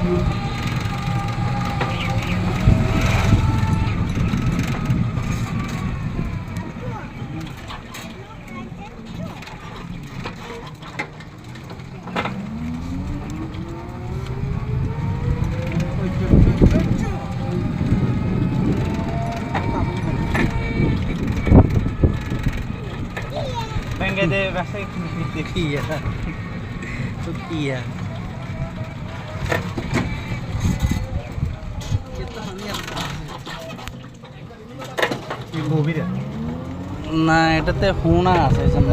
Venga de basta Iya. Iya. না এটাতে হোনা আছে এই জন্য